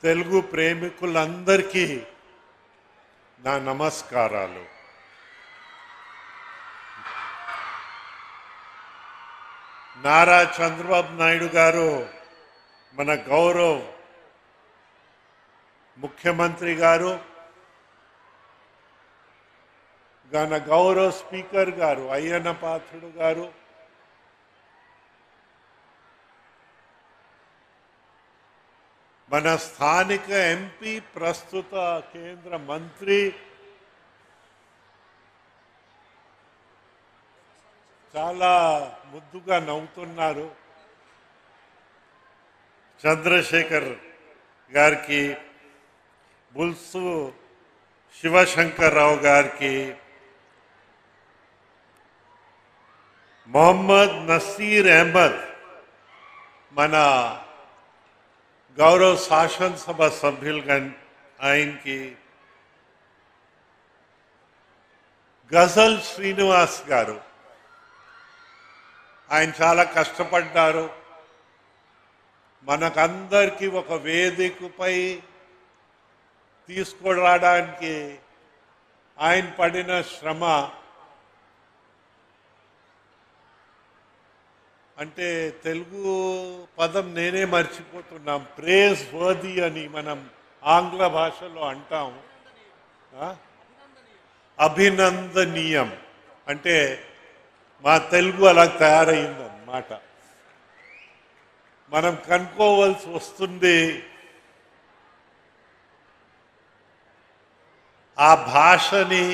తెలుగు ప్రేమికులందరికీ నా నమస్కారాలు. నారా చంద్రబాబు నాయుడు గారు మన గౌరవ ముఖ్యమంత్రి గారు, మన గౌరవ స్పీకర్ గారు అయ్యన్న పాత్రుడు గారు, మన స్థానిక ఎంపీ ప్రస్తుత కేంద్ర మంత్రి చాలా ముద్దుగా నవ్వుతున్నారు చంద్రశేఖర్ గారికి, బుల్సు శివశంకర్రావు గారికి, మొహమ్మద్ నసీర్ అహ్మద్ మన గౌరవ శాసనసభ సభ్యులుగా ఆయనకి, గజల్ శ్రీనివాస్ గారు ఆయన చాలా కష్టపడ్డారు. మనకందరికీ ఒక వేదికపై తీసుకురావడానికి ఆయన పడిన శ్రమ అంటే తెలుగు పదం నేనే మర్చిపోతున్నాం. ప్రేజ్ వర్ది అని మనం ఆంగ్ల భాషలో అంటాం. అభినందనీయం అంటే మా తెలుగు అలా తయారైందన్నమాట. మనం కనుక్కోవాల్సి వస్తుంది ఆ భాషని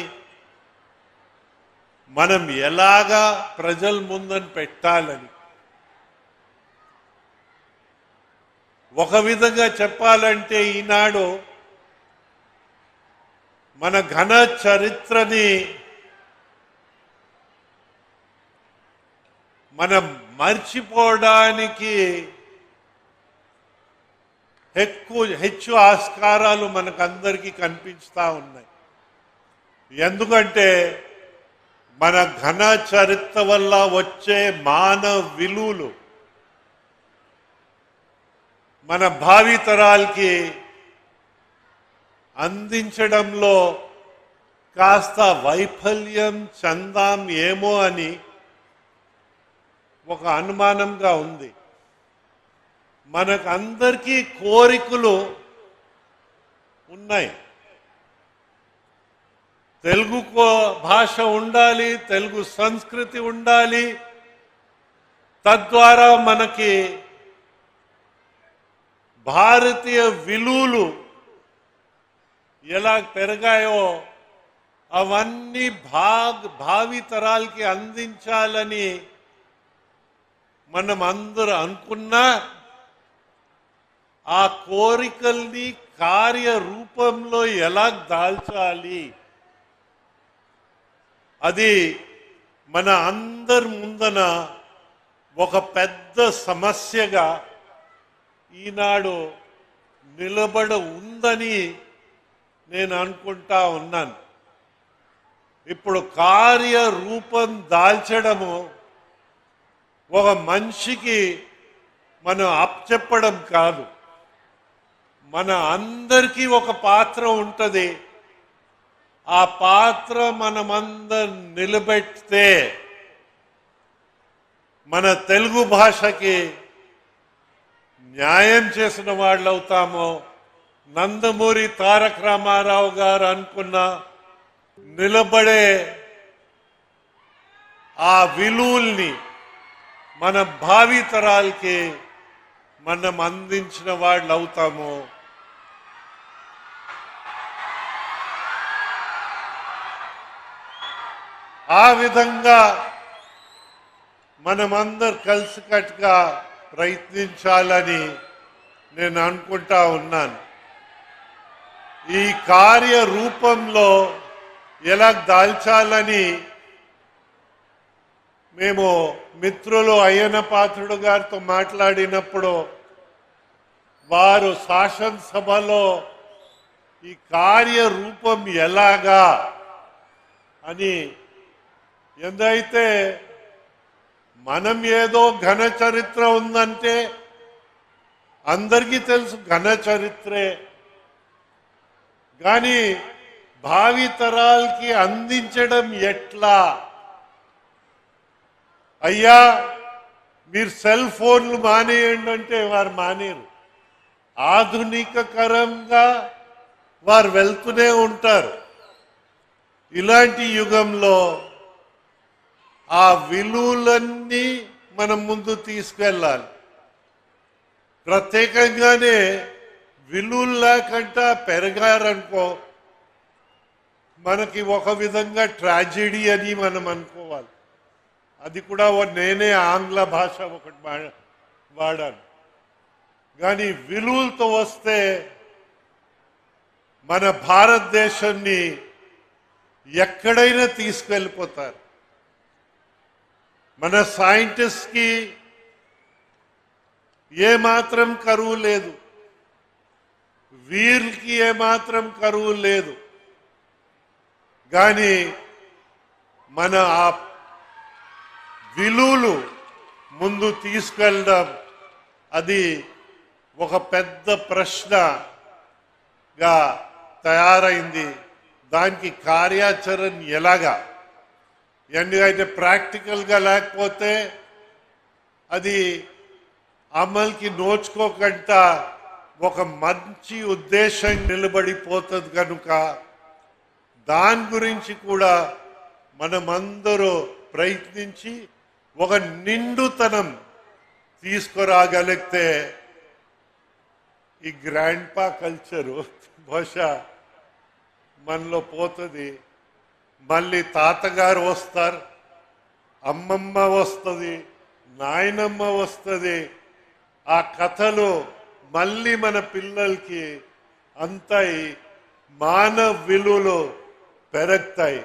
మనం ఎలాగా ప్రజల ముందన పెట్టాలని. ఒక విధంగా చెప్పాలంటే ఈనాడు మన ఘన చరిత్రని మనం మర్చిపోవడానికి ಹೆಚ್ಚು ఆస్కారాలు మనకందరికీ కనిపిస్తూ ఉన్నాయి. ఎందుకంటే మన ఘన చరిత్ర వల్ల వచ్చే మానవ విలువలు మన భావితరాలకి అందించడంలో కాస్త వైఫల్యం చెందాం ఏమో అని ఒక అనుమానంగా ఉంది. మనకందరికీ కోరికలు ఉన్నాయి. తెలుగు భాష ఉండాలి, తెలుగు సంస్కృతి ఉండాలి. తద్వారా మనకి భారతీయ విలువలు ఎలా పెరిగాయో అవన్నీ భావితరాలకి అందించాలని మనం అందరూ అనుకున్నా ఆ కోరికల్ని కార్యరూపంలో ఎలా దాల్చాలి అది మన అందరి ముందన ఒక పెద్ద సమస్యగా ఈనాడు నిలబడ ఉందని నేను అనుకుంటా ఉన్నాను. ఇప్పుడు కార్యరూపం దాల్చడము ఒక మనిషికి మనం అప్పచెప్పడం కాదు, మన అందరికీ ఒక పాత్ర ఉంటుంది. ఆ పాత్ర మనమందరం నిలబెడితే మన తెలుగు భాషకి న్యాయం చేసిన వాళ్ళు అవుతాము. నందమూరి తారక రామారావు గారు అనుకున్న నిలబడే ఆ విలువల్ని మన భావితరాలకి మనం అందించిన వాళ్ళు అవుతాము. ఆ విధంగా మనమందరు కలిసికట్టుగా ప్రయత్నించాలని నేను అనుకుంటా ఉన్నాను. ఈ కార్యరూపంలో ఎలా దాల్చాలని మేము మిత్రులు అయ్యన్న పాత్రుడు గారితో మాట్లాడినప్పుడు వారు శాసనసభలో ఈ కార్యరూపం ఎలాగా అని ఎందైతే మనం ఏదో ఘన చరిత్ర ఉందంటే అందరికీ తెలుసు ఘన చరిత్రే. కానీ భావితరాలకి అందించడం ఎట్లా? అయ్యా మీరు సెల్ ఫోన్లు మానేయండి అంటే వారు మానేరు. ఆధునికకరంగా వారు వెళ్తూనే ఉంటారు. ఇలాంటి యుగంలో ఆ విలువలన్నీ మనం ముందు తీసుకెళ్ళాలి. ప్రత్యేకంగానే విలువలు లేకుండా పెరగారనుకో మనకి ఒక విధంగా ట్రాజెడీ అని మనం అనుకోవాలి. అది కూడా నేనే ఆంగ్ల భాష ఒకటి వాడాను. కానీ విలువలతో వస్తే మన భారతదేశాన్ని ఎక్కడైనా తీసుకెళ్ళిపోతారు. మన సైంటిస్ట్కి ఏమాత్రం కరువు లేదు, వీళ్ళకి ఏమాత్రం కరువు లేదు. కానీ మన ఆ విలువలు ముందు తీసుకెళ్ళడం అది ఒక పెద్ద ప్రశ్నగా తయారైంది. దానికి కార్యాచరణ ఎలాగా? ఎందుకంటే ప్రాక్టికల్గా లేకపోతే అది అమలుకి నోచుకోకుండా ఒక మంచి ఉద్దేశం నిలబడిపోతుంది. కనుక దాని గురించి కూడా మనమందరూ ప్రయత్నించి ఒక నిండుతనం తీసుకురాగలిగితే ఈ గ్రాండ్ పా కల్చరు బహుశా మనలో పోతుంది. మళ్ళీ తాతగారు వస్తారు, అమ్మమ్మ వస్తుంది, నాయనమ్మ వస్తుంది. ఆ కథలు మళ్ళీ మన పిల్లలకి అంతాయి, మానవ విలువలు పెరుగుతాయి.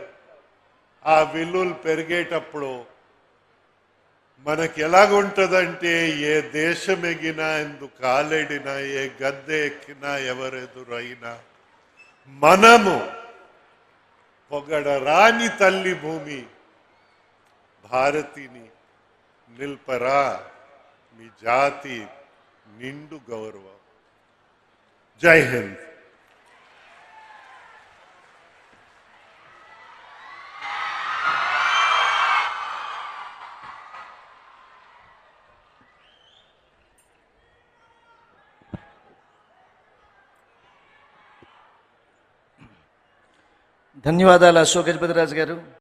ఆ విలువలు పెరిగేటప్పుడు మనకి ఎలాగుంటుందంటే ఏ దేశం ఎగినా, ఎందుకు కాలేడినా, ఏ గద్దె ఎక్కినా, ఎవరెదురైనా మనము పొగడరాని తల్లి భూమి భారతిని నిల్పరా మీ జాతి నిండు గౌరవం. జై హింద్. ధన్యవాదాలు అశోక్ గజపతిరాజు గారు.